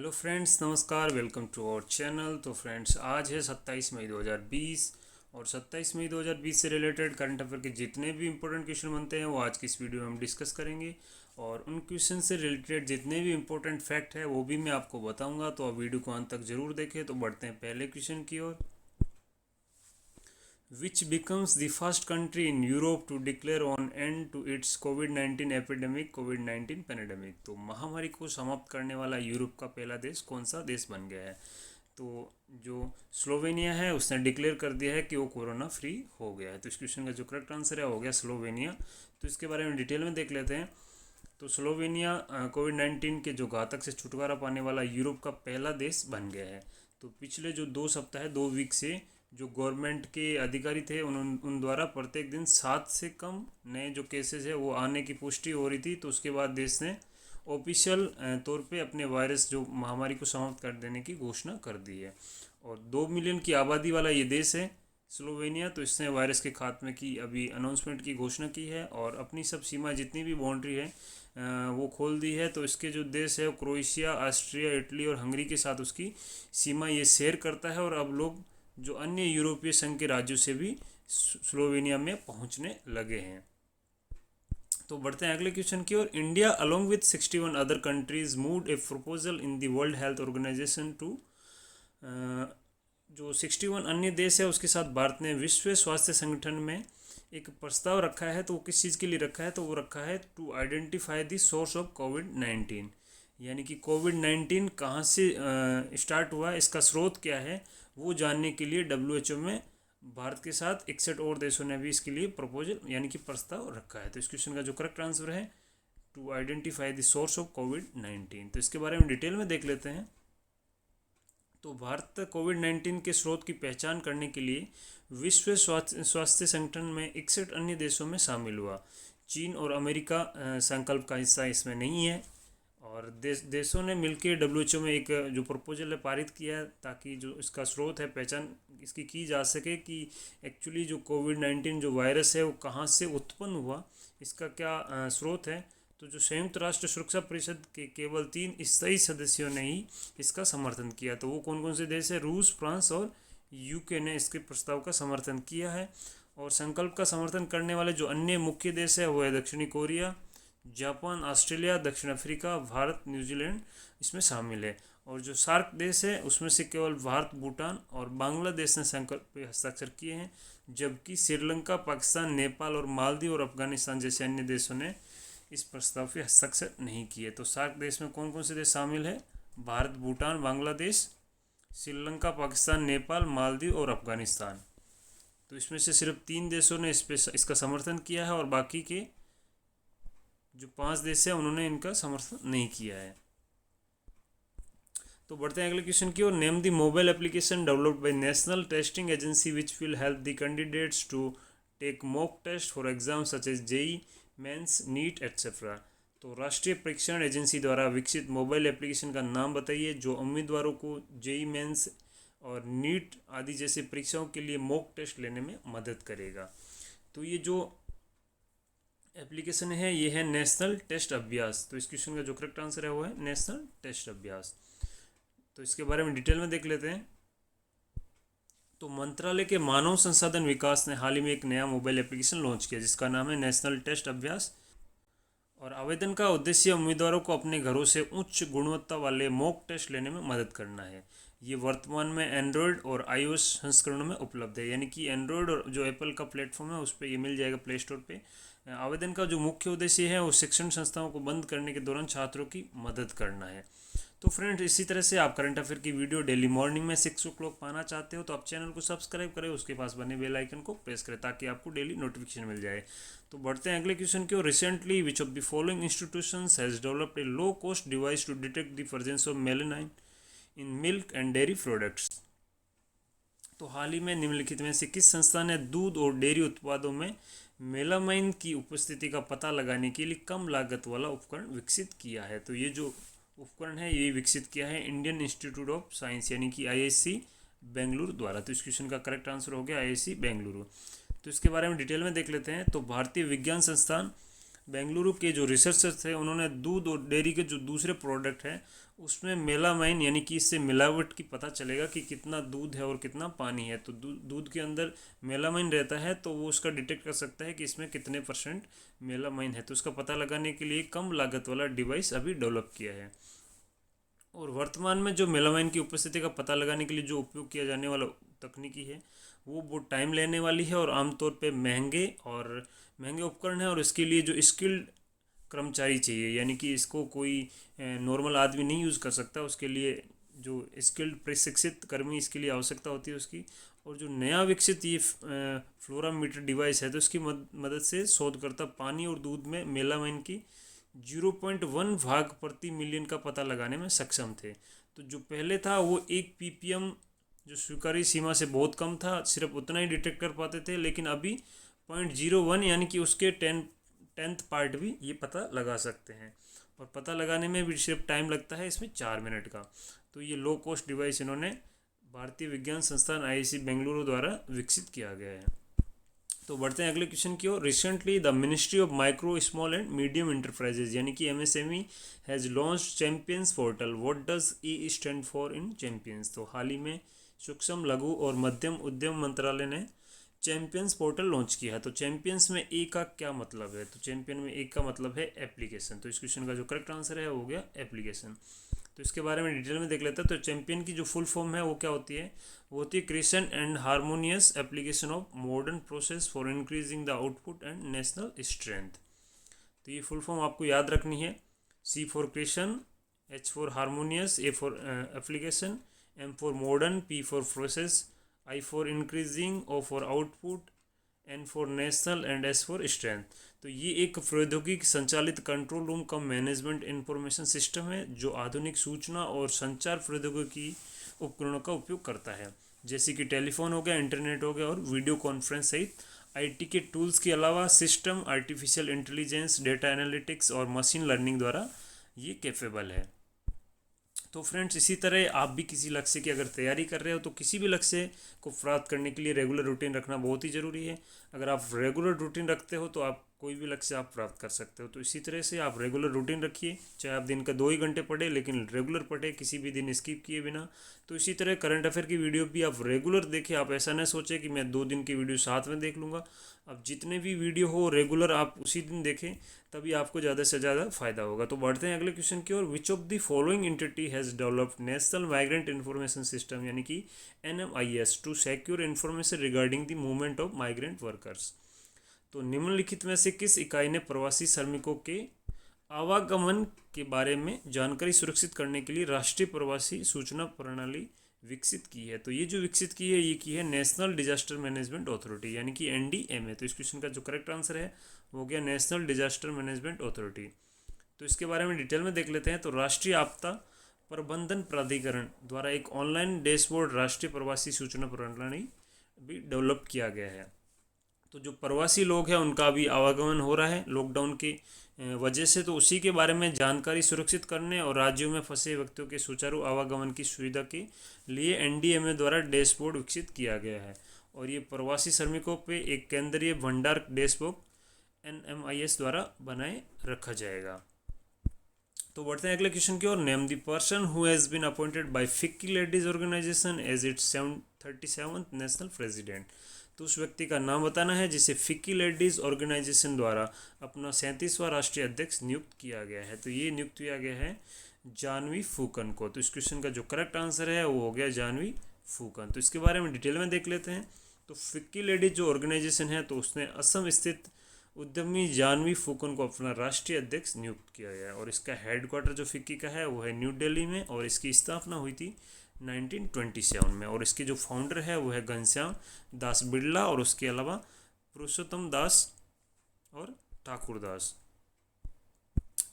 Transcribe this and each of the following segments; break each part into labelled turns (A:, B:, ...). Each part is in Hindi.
A: हेलो फ्रेंड्स, नमस्कार। Welcome to our channel. तो फ्रेंड्स, आज है 27 मई 2020 और 27 मई 2020 से रिलेटेड करंट अफेयर के जितने भी इंपॉर्टेंट क्वेश्चन बनते हैं वो आज की इस वीडियो में हम डिस्कस करेंगे। और उन क्वेश्चन से रिलेटेड जितने भी इंपॉर्टेंट फैक्ट है वो भी मैं आपको बताऊंगा, तो आप वीडियो को अंत तक जरूर देखें। तो बढ़ते हैं पहले क्वेश्चन की ओर। Which becomes the first country in Europe to declare on end to its COVID-19 epidemic, COVID-19 pandemic. तो महामारी को समाप्त करने वाला यूरोप का पहला देश कौन सा देश बन गया है? तो जो स्लोवेनिया है उसने डिक्लेयर कर दिया है कि वो कोरोना फ्री हो गया है। तो इस क्वेश्चन का जो करेक्ट आंसर है हो गया स्लोवेनिया। तो इसके बारे में डिटेल में देख लेते हैं। तो स्लोवेनिया कोविड-19 के जो घातक से छुटकारा पाने वाला यूरोप का पहला देश बन गया है। तो पिछले जो 2 वीक से जो गवर्नमेंट के अधिकारी थे उन द्वारा प्रत्येक दिन 7 से कम नए जो केसेस है वो आने की पुष्टि हो रही थी। तो उसके बाद देश ने ऑफिशियल तौर पे अपने वायरस जो महामारी को समाप्त कर देने की घोषणा कर दी है। और 2 मिलियन की आबादी वाला ये देश है स्लोवेनिया। तो इसने वायरस के खात्मे की अभी अनाउंसमेंट की घोषणा की है और अपनी सब सीमा जितनी भी बाउंड्री है वो खोल दी है। तो इसके जो देश है क्रोएशिया, ऑस्ट्रिया, इटली और हंगरी के साथ उसकी सीमा ये शेयर करता है। और अब लोग जो अन्य यूरोपीय संघ के राज्यों से भी स्लोवेनिया में पहुंचने लगे हैं। तो बढ़ते हैं अगले क्वेश्चन की ओर। India along with 61 other countries moved a proposal in the World Health Organization to, जो 61 अन्य देश है उसके साथ भारत ने विश्व स्वास्थ्य संगठन में एक प्रस्ताव रखा है। तो वो किस चीज़ के लिए रखा है? तो वो रखा है to identify the source of कोविड-19, यानी कि कोविड-19 कहाँ से स्टार्ट हुआ, इसका स्रोत क्या है वो जानने के लिए WHO में भारत के साथ 61 और देशों ने भी इसके लिए प्रपोजल यानी कि प्रस्ताव रखा है। तो इस क्वेश्चन का जो करेक्ट आंसर है to identify the source of कोविड-19। तो इसके बारे में डिटेल में देख लेते हैं। तो भारत कोविड-19 के स्रोत की पहचान करने के लिए विश्व स्वास्थ्य संगठन में 61 अन्य देशों में शामिल हुआ। चीन और अमेरिका संकल्प का हिस्सा इसमें नहीं है। और देशों ने मिलकर WHO में एक जो प्रपोजल है पारित किया है ताकि जो इसका स्रोत है पहचान इसकी की जा सके कि एक्चुअली जो कोविड-19 जो वायरस है वो कहाँ से उत्पन्न हुआ, इसका क्या स्रोत है। तो जो संयुक्त राष्ट्र सुरक्षा परिषद के केवल 3 स्थायी सदस्यों ने ही इसका समर्थन किया। तो वो कौन कौन से देश है? रूस, फ्रांस और UK ने इसके प्रस्ताव का समर्थन किया है। और संकल्प का समर्थन करने वाले जो अन्य मुख्य देश है वो है दक्षिणी कोरिया, जापान, ऑस्ट्रेलिया, दक्षिण अफ्रीका, भारत, न्यूजीलैंड इसमें शामिल है। और जो सार्क देश है उसमें से केवल भारत, भूटान और बांग्लादेश ने संकल्प पर हस्ताक्षर किए हैं, जबकि श्रीलंका, पाकिस्तान, नेपाल और मालदीव और अफगानिस्तान जैसे अन्य देशों ने इस प्रस्ताव पर हस्ताक्षर नहीं किए। तो सार्क देश में कौन कौन से देश शामिल है? भारत, भूटान, बांग्लादेश, श्रीलंका, पाकिस्तान, नेपाल, मालदीव और अफगानिस्तान। तो इसमें से सिर्फ 3 देशों ने इसका समर्थन किया है और बाकी के जो 5 देश है उन्होंने इनका समर्थन नहीं किया है। तो बढ़ते हैं अगले क्वेश्चन की ओर। Name the mobile application developed by National Testing Agency which will help the candidates to take mock test for exam such as JEE mains, NEET et cetera. तो राष्ट्रीय परीक्षण एजेंसी द्वारा विकसित मोबाइल एप्लीकेशन का नाम बताइए जो उम्मीदवारों को JEE मेंस और नीट आदि जैसे परीक्षाओं के लिए मॉक टेस्ट लेने में मदद करेगा। तो ये जो एप्लीकेशन है ये है नेशनल टेस्ट अभ्यास। तो इस क्वेश्चन का जो करेक्ट आंसर है वो है नेशनल टेस्ट अभ्यास। तो इसके बारे में डिटेल में देख लेते हैं। तो मंत्रालय के मानव संसाधन विकास ने हाल ही में एक नया मोबाइल एप्लीकेशन लॉन्च किया जिसका नाम है नेशनल टेस्ट अभ्यास। और आवेदन का उद्देश्य उम्मीदवारों को अपने घरों से उच्च गुणवत्ता वाले मॉक टेस्ट लेने में मदद करना है। ये वर्तमान में एंड्रॉयड और iOS संस्करणों में उपलब्ध है, यानी कि एंड्रॉयड और जो एप्पल का प्लेटफॉर्म है उस पर ये मिल जाएगा प्ले स्टोर पे। आवेदन का जो मुख्य उद्देश्य है वो शिक्षण संस्थाओं को बंद करने के दौरान छात्रों की मदद करना है। तो फ्रेंड्स, इसी तरह से आप करंट अफेयर की वीडियो डेली मॉर्निंग में 6 o'clock पाना चाहते हो तो आप चैनल को सब्सक्राइब करें, उसके पास बने बेल आइकन को प्रेस करें ताकि आपको डेली नोटिफिकेशन मिल जाए। तो बढ़ते हैं अगले क्वेश्चन की ओर। Recently which of the following institutions has developed a low cost device to detect the presence of melamine in milk and dairy products. तो हाल ही में निम्नलिखित में से किस संस्था ने दूध और डेयरी उत्पादों में मेलामाइन की उपस्थिति का पता लगाने के लिए कम लागत वाला उपकरण विकसित किया है? तो ये जो उपकरण है ये विकसित किया है इंडियन इंस्टीट्यूट ऑफ साइंस यानी कि IISc बेंगलुरु द्वारा। तो इस क्वेश्चन का करेक्ट आंसर हो गया IISc बेंगलुरु। तो इसके बारे में डिटेल में देख लेते हैं। तो भारतीय विज्ञान संस्थान बेंगलुरु के जो रिसर्चर्स थे उन्होंने दूध और डेयरी के जो दूसरे प्रोडक्ट हैं उसमें मेलामाइन यानी कि इससे मिलावट की पता चलेगा कि कितना दूध है और कितना पानी है। तो दूध के अंदर मेलामाइन रहता है तो वो उसका डिटेक्ट कर सकता है कि इसमें कितने % मेलामाइन है। तो उसका पता लगाने के लिए कम लागत वाला डिवाइस अभी डेवलप किया है। और वर्तमान में जो मेलामाइन की उपस्थिति का पता लगाने के लिए जो उपयोग किया जाने वाला तकनीकी है वो बहुत टाइम लेने वाली है और आमतौर पे महंगे उपकरण है। और इसके लिए जो स्किल्ड कर्मचारी चाहिए, यानी कि इसको कोई नॉर्मल आदमी नहीं यूज़ कर सकता। उसके लिए जो स्किल्ड प्रशिक्षित कर्मी इसके लिए आवश्यकता होती है उसकी। और जो नया विकसित ये फ्लोरामीटर डिवाइस है तो इसकी मदद से शोधकर्ता पानी और दूध में मेलामाइन की 0.1 भाग प्रति मिलियन का पता लगाने में सक्षम थे। तो जो पहले था वो 1 ppm जो स्वीकार्य सीमा से बहुत कम था, सिर्फ उतना ही डिटेक्ट कर पाते थे। लेकिन अभी 0.01 यानी कि उसके 10th पार्ट भी ये पता लगा सकते हैं। और पता लगाने में भी सिर्फ टाइम लगता है इसमें 4 मिनट का। तो ये लो कॉस्ट डिवाइस इन्होंने भारतीय विज्ञान संस्थान IISc बेंगलुरु द्वारा विकसित किया गया है। तो बढ़ते हैं अगले क्वेश्चन की ओर। Recently the ministry of micro small and medium enterprises यानी कि MSME has launch champions portal. What does E stand for in champions? तो हाल ही में सूक्ष्म लघु और मध्यम उद्यम मंत्रालय ने चैंपियंस पोर्टल लॉन्च किया है। तो चैंपियंस में ए का क्या मतलब है? तो चैंपियन में ए का मतलब है एप्लीकेशन। तो इस क्वेश्चन का जो करेक्ट आंसर है वो हो गया एप्लीकेशन। तो इसके बारे में डिटेल में देख लेते हैं। तो चैंपियन की जो फुल फॉर्म है वो क्या होती है? वो होती है creation and harmonious application of modern process for increasing the output and national strength. तो ये फुल फॉर्म आपको याद रखनी है। C for creation, H for harmonious, A for application, M for modern, P for process, I for increasing, O for output, N for national and S for strength. तो ये एक प्रौद्योगिकी संचालित control room cum management information system है जो आधुनिक सूचना और संचार प्रौद्योगिकी उपकरणों का उपयोग करता है, जैसे कि टेलीफोन हो गया, इंटरनेट हो गया और वीडियो कॉन्फ्रेंस सहित IT के टूल्स के अलावा system, artificial intelligence, data analytics और मशीन लर्निंग द्वारा ये कैपेबल है। तो फ्रेंड्स, इसी तरह आप भी किसी लक्ष्य की अगर तैयारी कर रहे हो तो किसी भी लक्ष्य को प्राप्त करने के लिए रेगुलर रूटीन रखना बहुत ही ज़रूरी है। अगर आप रेगुलर रूटीन रखते हो तो आप कोई भी लक्ष्य आप प्राप्त कर सकते हो। तो इसी तरह से आप रेगुलर रूटीन रखिए, चाहे आप दिन का 2 ही घंटे पढ़े लेकिन रेगुलर पढ़े, किसी भी दिन स्किप किए बिना। तो इसी तरह करंट अफेयर की वीडियो भी आप रेगुलर देखें। आप ऐसा न सोचें कि मैं 2 दिन की वीडियो साथ में देख लूँगा। अब जितने भी वीडियो हो रेगुलर आप उसी दिन देखें, तभी आपको ज़्यादा से ज़्यादा फायदा होगा। तो बढ़ते हैं अगले क्वेश्चन की ओर। Which of the following entity has developed national migrant information system यानी कि NMIS to secure information regarding the movement of migrant workers? तो निम्नलिखित में से किस इकाई ने प्रवासी श्रमिकों के आवागमन के बारे में जानकारी सुरक्षित करने के लिए राष्ट्रीय प्रवासी सूचना प्रणाली विकसित की है? तो ये जो विकसित की है ये की है नेशनल डिजास्टर मैनेजमेंट अथॉरिटी यानी कि NDMA। तो इस क्वेश्चन का जो करेक्ट आंसर है वो हो गया नेशनल डिजास्टर मैनेजमेंट अथॉरिटी। तो इसके बारे में डिटेल में देख लेते हैं। तो राष्ट्रीय आपदा प्रबंधन प्राधिकरण द्वारा एक ऑनलाइन डैशबोर्ड राष्ट्रीय प्रवासी सूचना प्रणाली भी डेवलप किया गया है। तो जो प्रवासी लोग हैं उनका भी आवागमन हो रहा है लॉकडाउन की वजह से, तो उसी के बारे में जानकारी सुरक्षित करने और राज्यों में फंसे व्यक्तियों के सुचारू आवागमन की सुविधा के लिए NDMA द्वारा डैशबोर्ड विकसित किया गया है। और ये प्रवासी श्रमिकों पे एक केंद्रीय भंडार डैशबोर्ड NMIS द्वारा बनाए रखा जाएगा। तो बढ़ते हैं अगले क्वेश्चन की ओर। Name the person who has been appointed by FICCI ladies organization as its 37th national president. तो उस व्यक्ति का नाम बताना है जिसे फिक्की लेडीज ऑर्गेनाइजेशन द्वारा अपना 37वां राष्ट्रीय अध्यक्ष नियुक्त किया गया है। तो ये नियुक्त किया गया है जानवी फूकन को। तो इस क्वेश्चन का जो करेक्ट आंसर है वो हो गया जानवी फूकन। तो इसके बारे में डिटेल में देख लेते हैं। तो फिक्की लेडीज जो ऑर्गेनाइजेशन है तो उसने असम स्थित उद्यमी जानवी फूकन को अपना राष्ट्रीय अध्यक्ष नियुक्त किया गया है। और इसका हेडक्वार्टर जो फिक्की का है वो है न्यू दिल्ली में और इसकी स्थापना हुई थी 1927 में। और इसके जो फाउंडर है वो है घनश्याम दास बिरला और उसके अलावा पुरुषोत्तम दास और ठाकुर दास।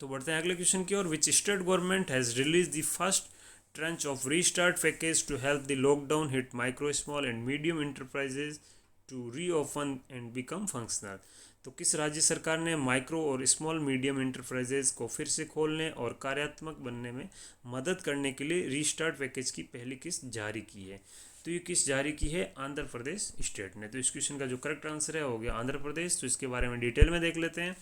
A: तो बढ़ते हैं अगले क्वेश्चन की ओर। Which state government has release the first tranche of restart package to help the lockdown hit micro small and medium enterprises to reopen and become functional? तो किस राज्य सरकार ने माइक्रो और स्मॉल मीडियम इंटरप्राइजेज को फिर से खोलने और कार्यात्मक बनने में मदद करने के लिए रीस्टार्ट पैकेज की पहली किस्त जारी की है? तो ये किस्त जारी की है आंध्र प्रदेश स्टेट ने। तो इस क्वेश्चन का जो करेक्ट आंसर है हो गया आंध्र प्रदेश। तो इसके बारे में डिटेल में देख लेते हैं।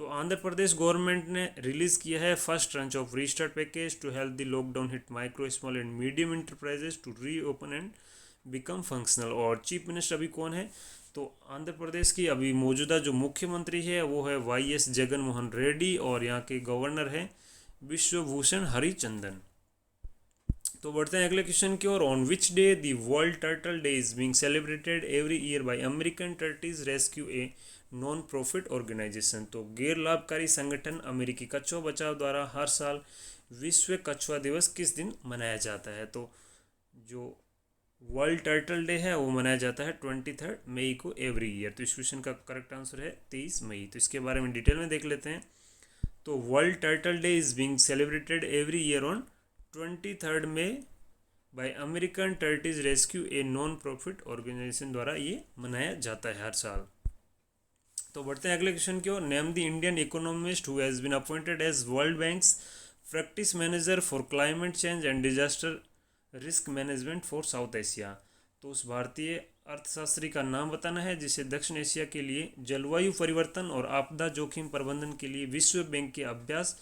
A: तो आंध्र प्रदेश गवर्नमेंट ने रिलीज़ किया है first tranche of restart package to help the lockdown hit micro small and medium enterprises to reopen and become functional. और चीफ मिनिस्टर अभी कौन है? तो आंध्र प्रदेश की अभी मौजूदा जो मुख्यमंत्री है वो है वाई.एस. जगन मोहन रेड्डी, और यहाँ के गवर्नर है विश्वभूषण हरिचंदन। तो बढ़ते हैं अगले क्वेश्चन की ओर। On which day the World turtle day is being celebrated every year by American turtles rescue a non profit organization. तो गैर लाभकारी संगठन अमेरिकी कछुआ बचाव द्वारा हर साल विश्व कछुआ दिवस किस दिन मनाया जाता है? तो जो वर्ल्ड टर्टल डे है वो मनाया जाता है 23 मई को एवरी ईयर। तो इस क्वेश्चन का करेक्ट आंसर है 23 मई। तो इसके बारे में डिटेल में देख लेते हैं। तो world turtle day is being celebrated every year on 23 May by American turtles rescue a non profit organisation द्वारा ये मनाया जाता है हर साल। तो बढ़ते हैं अगले क्वेश्चन की ओर। Name the Indian economist who has been appointed as World Bank's practice manager for climate change and disaster risk management for South Asia. तो उस भारतीय अर्थशास्त्री का नाम बताना है जिसे दक्षिण एशिया के लिए जलवायु परिवर्तन और आपदा जोखिम प्रबंधन के लिए विश्व बैंक के अभ्यास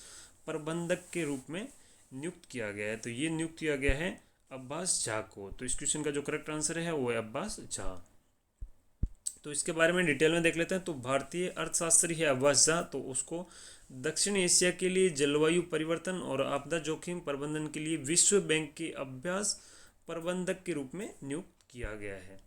A: प्रबंधक के रूप में नियुक्त किया गया है। तो ये नियुक्त किया गया है अब्बास झा को। तो इस क्वेश्चन का जो करेक्ट आंसर है वो है अब्बास झा। तो इसके बारे में डिटेल में देख लेते हैं। तो भारतीय अर्थशास्त्री है अब्बास झा, तो उसको दक्षिण एशिया के लिए जलवायु परिवर्तन और आपदा जोखिम प्रबंधन के लिए विश्व बैंक के अभ्यास प्रबंधक के रूप में नियुक्त किया गया है।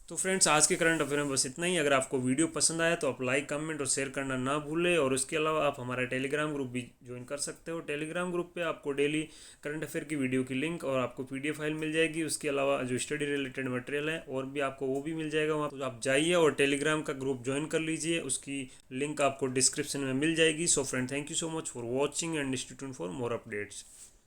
A: तो फ्रेंड्स, आज के करंट अफेयर में बस इतना ही। अगर आपको वीडियो पसंद आया तो आप लाइक, कमेंट और शेयर करना ना भूलें। और उसके अलावा आप हमारा टेलीग्राम ग्रुप भी ज्वाइन कर सकते हो। टेलीग्राम ग्रुप पे आपको डेली करंट अफेयर की वीडियो की लिंक और आपको पीडीएफ फाइल मिल जाएगी। उसके अलावा जो स्टडी रिलेटेड मटेरियल है और भी आपको वो भी मिल जाएगा वहाँ। तो आप जाइए और टेलीग्राम का ग्रुप ज्वाइन कर लीजिए, उसकी लिंक आपको डिस्क्रिप्शन में मिल जाएगी। So friend, thank you so much for watching and stay tuned for more updates.